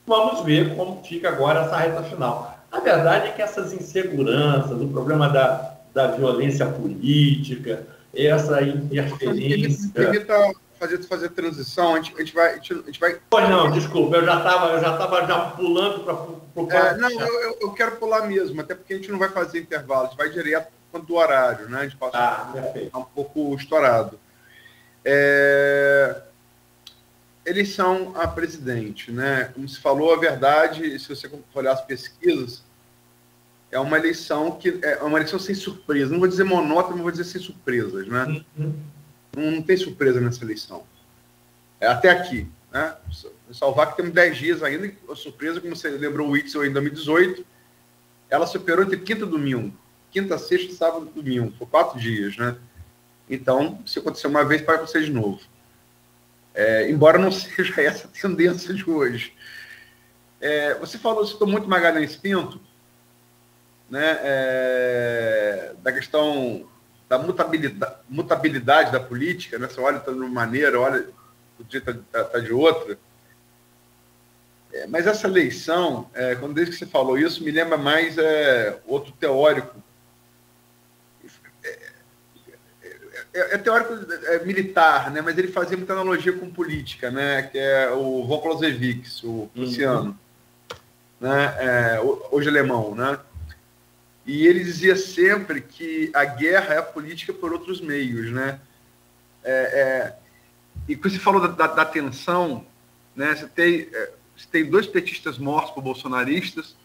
Vamos ver como fica agora essa reta final. A verdade é que essas inseguranças, o problema da violência política, essa interferência... Me permita fazer transição, a gente vai... Pois não, desculpa, eu já estava pulando para o quadro. Não, eu quero pular mesmo, até porque a gente não vai fazer intervalo, a gente vai direto quanto do horário, né? A gente passa um pouco estourado. Eleição a presidente, né? Como se falou, a verdade, se você olhar as pesquisas, é uma eleição sem surpresa. Não vou dizer monótona, mas vou dizer sem surpresas, né? Não tem surpresa nessa eleição. Até aqui, né? Salvar que temos 10 dias ainda, e a surpresa, como você lembrou o Witzel em 2018, ela superou entre quinta e domingo. Quinta, sexta, sábado e domingo. Foi 4 dias, né? Então, se acontecer uma vez, vai acontecer de novo. Embora não seja essa a tendência de hoje. Você citou muito Magalhães Pinto, né, da questão da mutabilidade da política, né? Você olha de uma maneira, olha do dia está de outra. Mas essa eleição, desde que você falou isso, me lembra mais outro teórico. Teórico militar, né? Mas ele fazia muita analogia com política, né? Que é o von Clausewitz, o prussiano, né? Hoje alemão, né? E ele dizia sempre que a guerra é a política por outros meios, né? E quando você falou da tensão, né? Você tem 2 petistas mortos por bolsonaristas,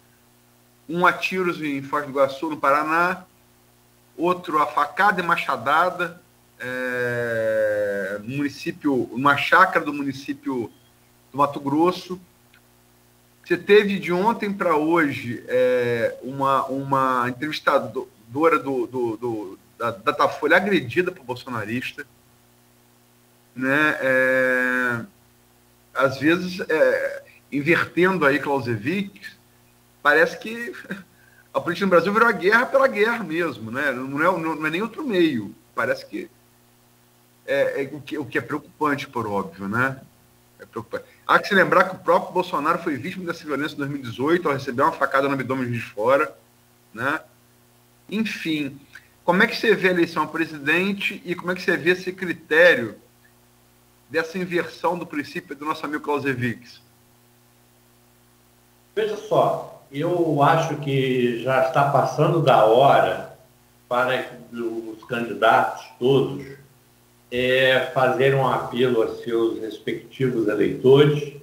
um a tiros em Foz do Iguaçu, no Paraná, outro a facada e machadada, no município, numa chácara do município do Mato Grosso. Você teve de ontem para hoje uma entrevistadora da Datafolha agredida por bolsonarista, né? Às vezes, invertendo aí Clausewitz, parece que a política no Brasil virou a guerra pela guerra mesmo, né? Não é nem outro meio. Parece que o que é preocupante, por óbvio, né? É preocupante. Há que se lembrar que o próprio Bolsonaro foi vítima dessa violência em 2018, ao receber uma facada no abdômen de fora, né? Enfim, como é que você vê a eleição a presidente e como é que você vê esse critério dessa inversão do princípio do nosso amigo Clausewitz? Veja só, eu acho que já está passando da hora para os candidatos todos fazerem um apelo a seus respectivos eleitores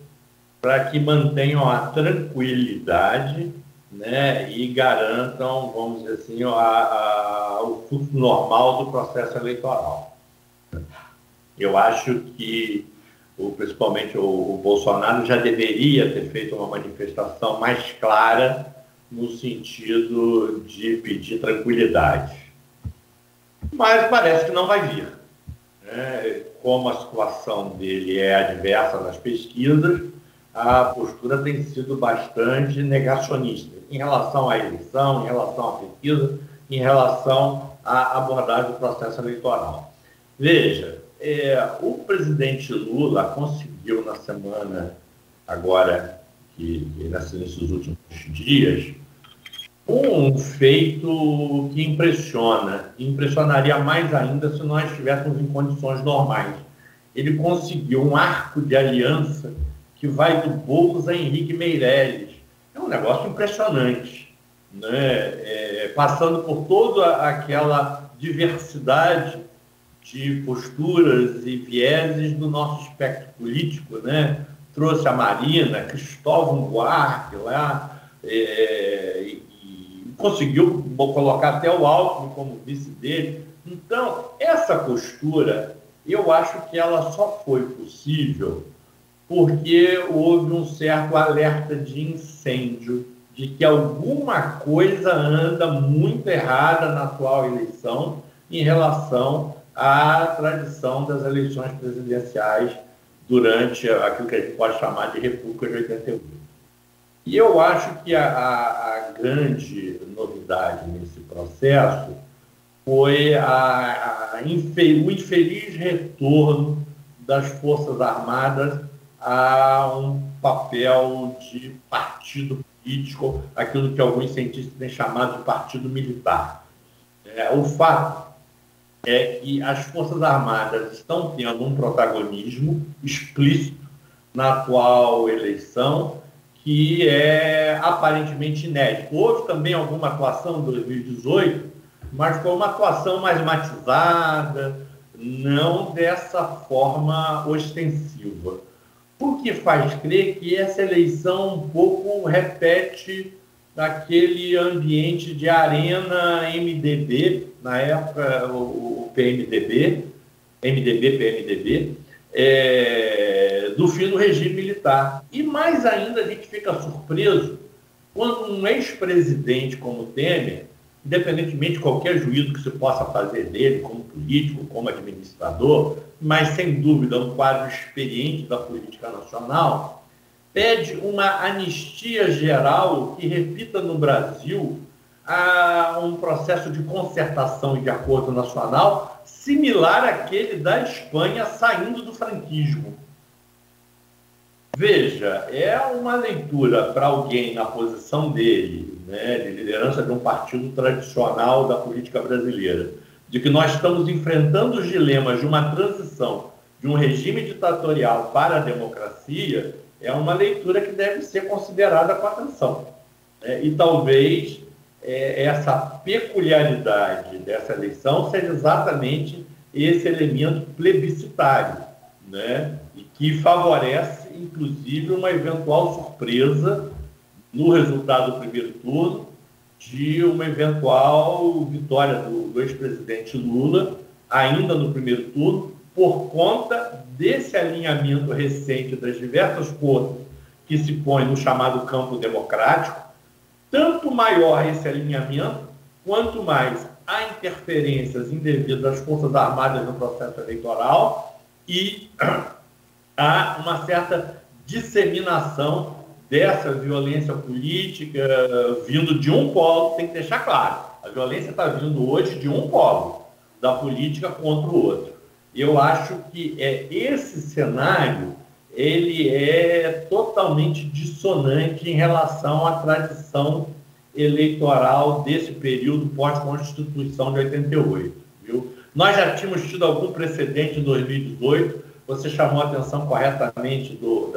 para que mantenham a tranquilidade, né, e garantam, vamos dizer assim, o fluxo normal do processo eleitoral. Eu acho que principalmente o Bolsonaro, já deveria ter feito uma manifestação mais clara no sentido de pedir tranquilidade. Mas parece que não vai vir. Como a situação dele é adversa nas pesquisas, a postura tem sido bastante negacionista em relação à eleição, em relação à pesquisa, em relação à abordagem do processo eleitoral. Veja, o presidente Lula conseguiu na semana, agora, nesses últimos dias, um feito que impressionaria mais ainda se nós estivéssemos em condições normais. Ele conseguiu um arco de aliança que vai do Boulos a Henrique Meirelles. É um negócio impressionante, né? Passando por toda aquela diversidade de posturas e vieses do nosso espectro político, né? Trouxe a Marina, Cristóvão Buarque lá, e conseguiu colocar até o Alckmin como vice dele. Então, essa postura, eu acho que ela só foi possível porque houve um certo alerta de incêndio, de que alguma coisa anda muito errada na atual eleição em relação à tradição das eleições presidenciais durante aquilo que a gente pode chamar de República de 88. E eu acho que a grande novidade nesse processo foi o infeliz retorno das Forças Armadas a um papel de partido político, aquilo que alguns cientistas têm chamado de partido militar. O fato é que as Forças Armadas estão tendo um protagonismo explícito na atual eleição, que é aparentemente inédito. Houve também alguma atuação em 2018, mas foi uma atuação mais matizada, não dessa forma ostensiva. O que faz crer que essa eleição um pouco repete aquele ambiente de arena MDB, na época o PMDB, MDB-PMDB, do fim do regime militar. E mais ainda a gente fica surpreso quando um ex-presidente como Temer, independentemente de qualquer juízo que se possa fazer dele como político, como administrador, mas sem dúvida um quadro experiente da política nacional, pede uma anistia geral que repita no Brasil um processo de concertação e de acordo nacional similar àquele da Espanha saindo do franquismo. Veja, é uma leitura para alguém na posição dele, né, de liderança de um partido tradicional da política brasileira, de que nós estamos enfrentando os dilemas de uma transição de um regime ditatorial para a democracia, é uma leitura que deve ser considerada com atenção. E talvez essa peculiaridade dessa eleição seja exatamente esse elemento plebiscitário, né? E que favorece, inclusive, uma eventual surpresa no resultado do primeiro turno de uma eventual vitória do ex-presidente Lula, ainda no primeiro turno, por conta desse alinhamento recente das diversas forças que se põem no chamado campo democrático. Tanto maior esse alinhamento, quanto mais há interferências indevidas das Forças Armadas no processo eleitoral e há uma certa disseminação dessa violência política vindo de um polo. Tem que deixar claro, a violência está vindo hoje de um polo da política contra o outro. Eu acho que esse cenário ele é totalmente dissonante em relação à tradição eleitoral desse período pós-Constituição de 88. Viu? Nós já tínhamos tido algum precedente em 2018, você chamou a atenção corretamente do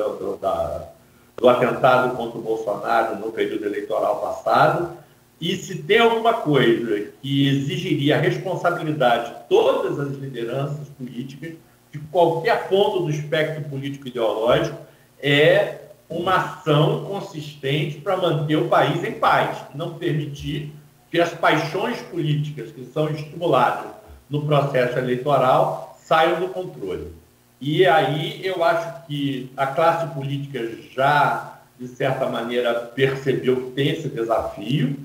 atentado contra o Bolsonaro no período eleitoral passado, e se tem alguma coisa que exigiria a responsabilidade de todas as lideranças políticas, de qualquer ponto do espectro político-ideológico, é uma ação consistente para manter o país em paz, não permitir que as paixões políticas que são estimuladas no processo eleitoral saiam do controle. E aí eu acho que a classe política já, de certa maneira, percebeu que tem esse desafio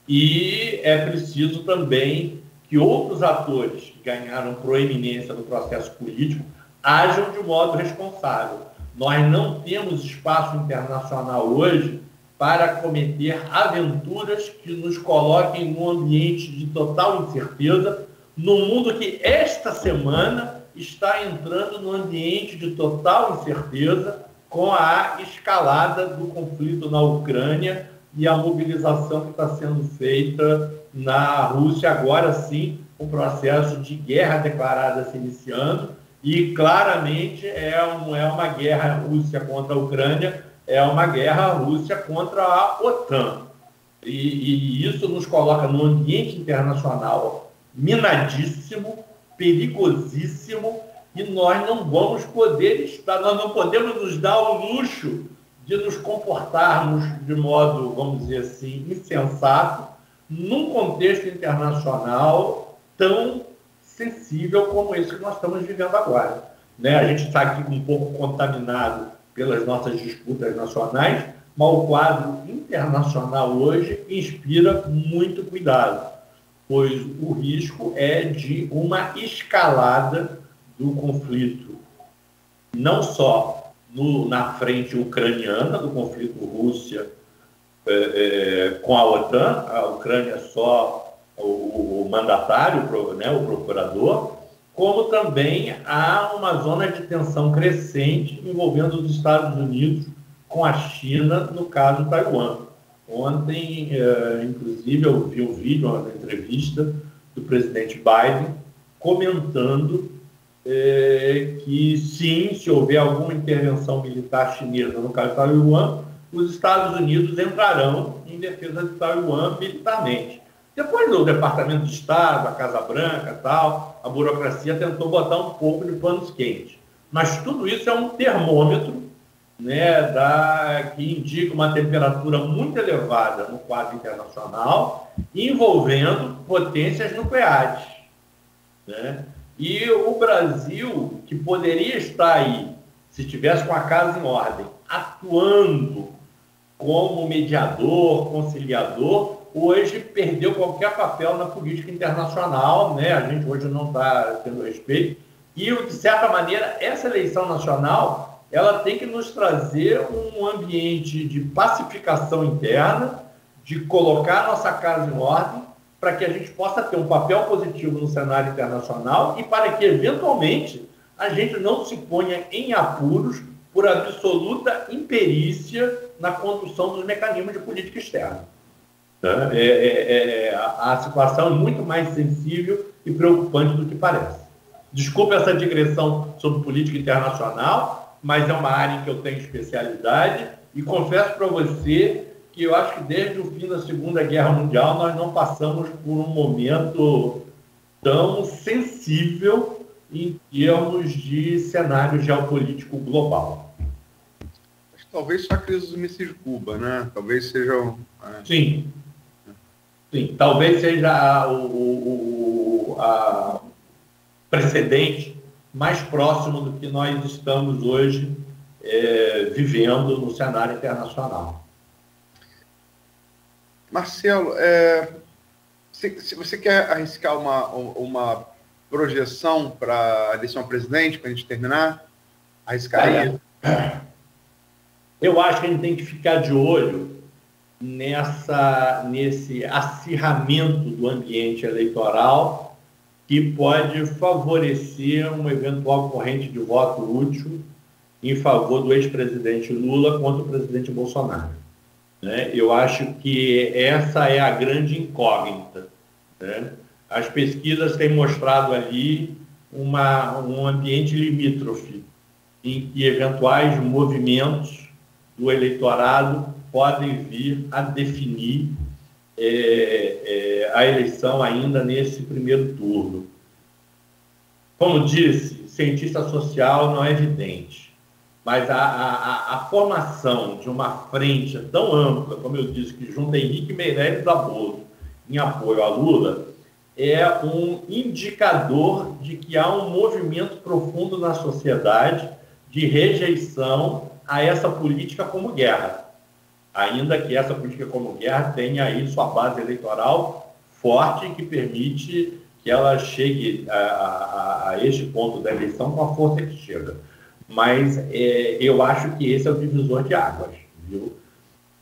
e é preciso também que outros atores que ganharam proeminência no processo político ajam de modo responsável. Nós não temos espaço internacional hoje para cometer aventuras que nos coloquem num ambiente de total incerteza, num mundo que esta semana está entrando num ambiente de total incerteza com a escalada do conflito na Ucrânia e a mobilização que está sendo feita na Rússia, agora sim, o processo de guerra declarada se iniciando, e claramente não é uma guerra Rússia contra a Ucrânia, é uma guerra Rússia contra a OTAN. E isso nos coloca num ambiente internacional minadíssimo, perigosíssimo, e nós não vamos poder estar, nós não podemos nos dar o luxo de nos comportarmos de modo, vamos dizer assim, insensato, num contexto internacional tão sensível como esse que nós estamos vivendo agora. Né? A gente está aqui um pouco contaminado pelas nossas disputas nacionais, mas o quadro internacional hoje inspira muito cuidado, pois o risco é de uma escalada do conflito, não só na frente ucraniana, do conflito Rússia com a OTAN, a Ucrânia é só o mandatário, né, o procurador, como também há uma zona de tensão crescente envolvendo os Estados Unidos com a China, no caso Taiwan. Ontem, inclusive, eu vi um vídeo, uma entrevista do presidente Biden comentando que, sim, se houver alguma intervenção militar chinesa no caso de Taiwan, os Estados Unidos entrarão em defesa de Taiwan militarmente. Depois do Departamento de Estado, a Casa Branca, tal, a burocracia tentou botar um pouco de panos quentes. Mas tudo isso é um termômetro, né, que indica uma temperatura muito elevada no quadro internacional, envolvendo potências nucleares. Né? E o Brasil, que poderia estar aí, se tivesse com a casa em ordem, atuando como mediador, conciliador, hoje perdeu qualquer papel na política internacional, né? A gente hoje não está tendo respeito. E, de certa maneira, essa eleição nacional, ela tem que nos trazer um ambiente de pacificação interna, de colocar nossa casa em ordem, para que a gente possa ter um papel positivo no cenário internacional e para que, eventualmente, a gente não se ponha em apuros por absoluta imperícia na condução dos mecanismos de política externa. A situação é muito mais sensível e preocupante do que parece. Desculpa essa digressão sobre política internacional, mas é uma área em que eu tenho especialidade e confesso para você que eu acho que desde o fim da Segunda Guerra Mundial nós não passamos por um momento tão sensível em termos de cenário geopolítico global. Talvez só a crise dos mísseis de Cuba, né? Talvez seja... Sim. Sim, talvez seja a precedente mais próximo do que nós estamos hoje vivendo no cenário internacional. Marcelo, se você quer arriscar uma projeção para a eleição presidente, para a gente terminar, arriscaria? Eu acho que a gente tem que ficar de olho nesse acirramento do ambiente eleitoral que pode favorecer uma eventual corrente de voto útil em favor do ex-presidente Lula contra o presidente Bolsonaro. Né? Eu acho que essa é a grande incógnita. Né? As pesquisas têm mostrado ali um ambiente limítrofe em que eventuais movimentos do eleitorado podem vir a definir a eleição ainda nesse primeiro turno. Como disse, cientista social não é evidente, mas a formação de uma frente tão ampla, como eu disse, que junta Henrique Meirelles Zabosso em apoio a Lula, é um indicador de que há um movimento profundo na sociedade de rejeição a essa política como guerra, ainda que essa política como guerra tenha aí sua base eleitoral forte, que permite que ela chegue a este ponto da eleição com a força que chega. Mas eu acho que esse é o divisor de águas, viu?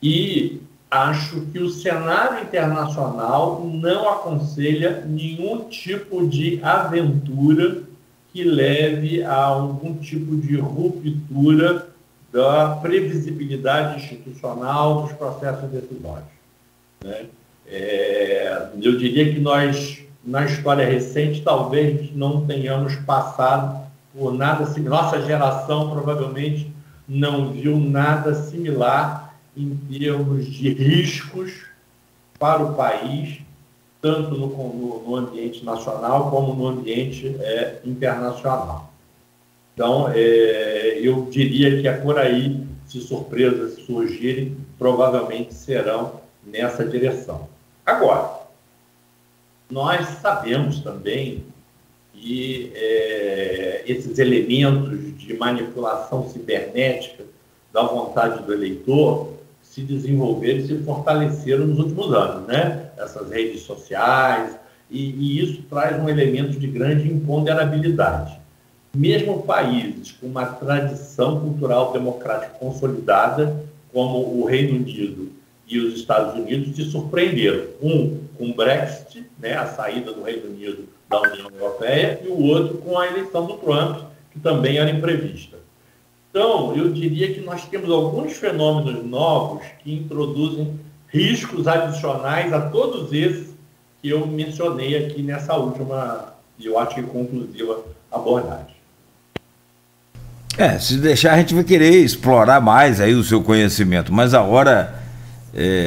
E acho que o cenário internacional não aconselha nenhum tipo de aventura que leve a algum tipo de ruptura da previsibilidade institucional dos processos decisórios, né? Eu diria que nós, na história recente, talvez não tenhamos passado por nada similar. Nossa geração provavelmente não viu nada similar em termos de riscos para o país, tanto no ambiente nacional como no ambiente internacional. Então, eu diria que é por aí, se surpresas surgirem, provavelmente serão nessa direção. Agora, nós sabemos também que esses elementos de manipulação cibernética da vontade do eleitor se desenvolveram e se fortaleceram nos últimos anos, né? Essas redes sociais, e isso traz um elemento de grande imponderabilidade. Mesmo países com uma tradição cultural democrática consolidada, como o Reino Unido e os Estados Unidos, se surpreenderam. Um com o Brexit, né, a saída do Reino Unido da União Europeia, e o outro com a eleição do Trump, que também era imprevista. Então, eu diria que nós temos alguns fenômenos novos que introduzem riscos adicionais a todos esses que eu mencionei aqui nessa última, e eu acho que conclusiva, abordagem. Se deixar, a gente vai querer explorar mais aí o seu conhecimento, mas a hora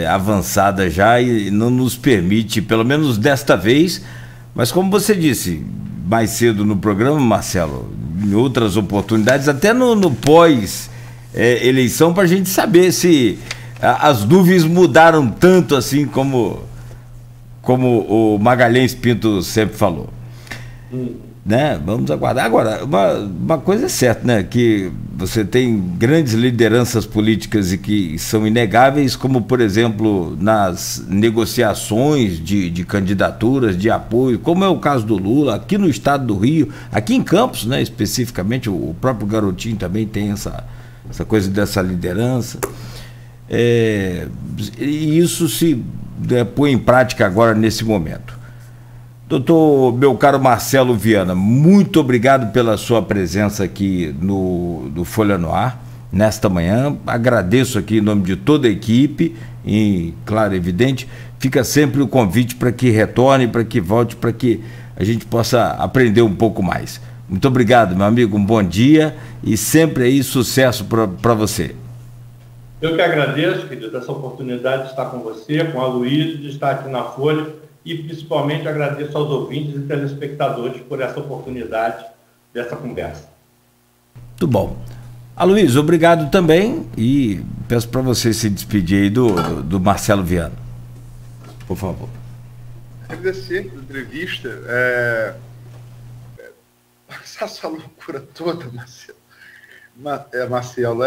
avançada já e não nos permite, pelo menos desta vez. Mas como você disse mais cedo no programa, Marcelo, em outras oportunidades, até no pós-eleição, para a gente saber se as dúvidas mudaram tanto assim como o Magalhães Pinto sempre falou. Né? Vamos aguardar. Agora, uma coisa é certa, né? Que você tem grandes lideranças políticas e que são inegáveis, como, por exemplo, nas negociações de candidaturas, de apoio, como é o caso do Lula, aqui no estado do Rio, aqui em Campos, né, especificamente, o próprio Garotinho também tem essa coisa dessa liderança. E isso se põe em prática agora, nesse momento. Doutor, meu caro Marcelo Viana, muito obrigado pela sua presença aqui do Folha no Ar, nesta manhã. Agradeço aqui em nome de toda a equipe e, claro, evidente, fica sempre o convite para que retorne, para que volte, para que a gente possa aprender um pouco mais. Muito obrigado, meu amigo, um bom dia e sempre aí sucesso para você. Eu que agradeço, querido, essa oportunidade de estar com você, com a Luísa, de estar aqui na Folha. E, principalmente, agradeço aos ouvintes e telespectadores por essa oportunidade dessa conversa. Muito bom. Aloysio, obrigado também e peço para você se despedir aí do Marcelo Viana. Por favor. Agradecer pela entrevista. Essa loucura toda, Marcelo,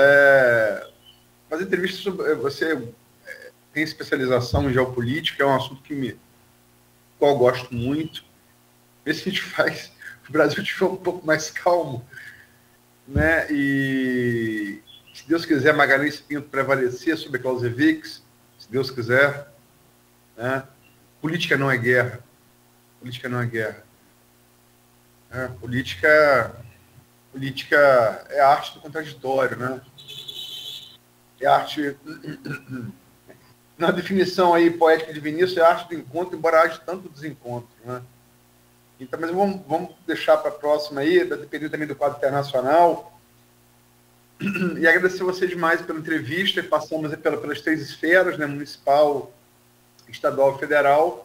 fazer entrevista sobre... Você tem especialização em geopolítica, é um assunto qual eu gosto muito. Ver se a gente faz o Brasil estiver um pouco mais calmo, né? E se Deus quiser, Magalhães Pinto prevalecer sobre a Clausewitz, se Deus quiser, né? Política não é guerra. Política não é guerra. Política é a arte do contraditório, né? É a arte... Na definição aí poética de Vinícius, é a arte do encontro, embora haja tanto desencontro, né? Então, mas vamos deixar para a próxima aí, vai depender também do quadro internacional. E agradecer a você demais pela entrevista. Passamos pelas 3 esferas, né? Municipal, estadual e federal.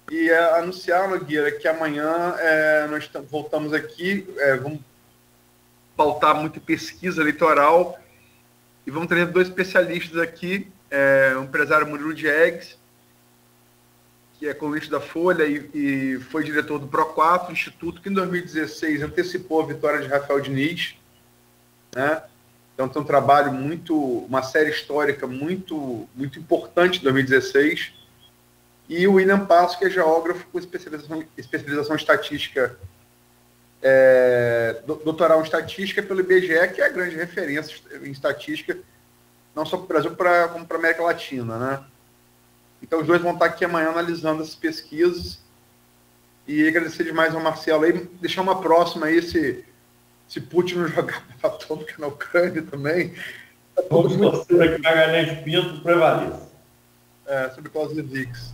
E anunciar, Nogueira, que amanhã nós voltamos aqui, vamos pautar muito pesquisa eleitoral e vamos trazer 2 especialistas aqui, o empresário Murilo Diegues, que é colunista da Folha e foi diretor do Pro4, instituto que em 2016 antecipou a vitória de Rafael Diniz, né? Então tem um trabalho uma série histórica muito importante em 2016. E o William Passo, que é geógrafo com especialização em estatística, doutoral em estatística pelo IBGE, que é a grande referência em estatística, não só para o Brasil, como para a América Latina, né? Então, os dois vão estar aqui amanhã analisando essas pesquisas. E agradecer demais ao Marcelo aí, deixar uma próxima aí, se Putin não jogar atômica na Ucrânia também. Vamos torcer que Magalhães Pinto prevaleça. Sobre Clausewitz.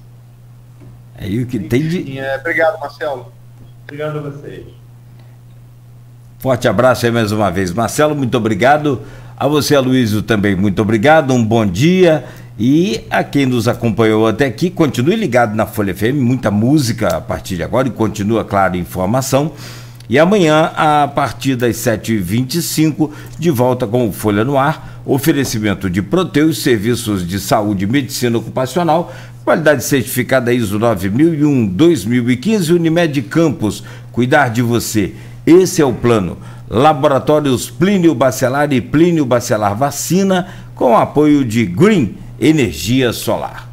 Aí o que tem de... Obrigado, Marcelo. Obrigado a vocês. Forte abraço aí mais uma vez. Marcelo, muito obrigado. A você, Aloysio, também muito obrigado. Um bom dia. E a quem nos acompanhou até aqui, continue ligado na Folha FM, muita música a partir de agora e continua, claro, informação. E amanhã, a partir das 7h25, de volta com o Folha no Ar, oferecimento de Proteus, serviços de saúde e medicina ocupacional, qualidade certificada ISO 9001-2015, Unimed Campos, cuidar de você. Esse é o plano. Laboratórios Plínio Bacelar e Plínio Bacelar Vacina, com apoio de Green Energia Solar.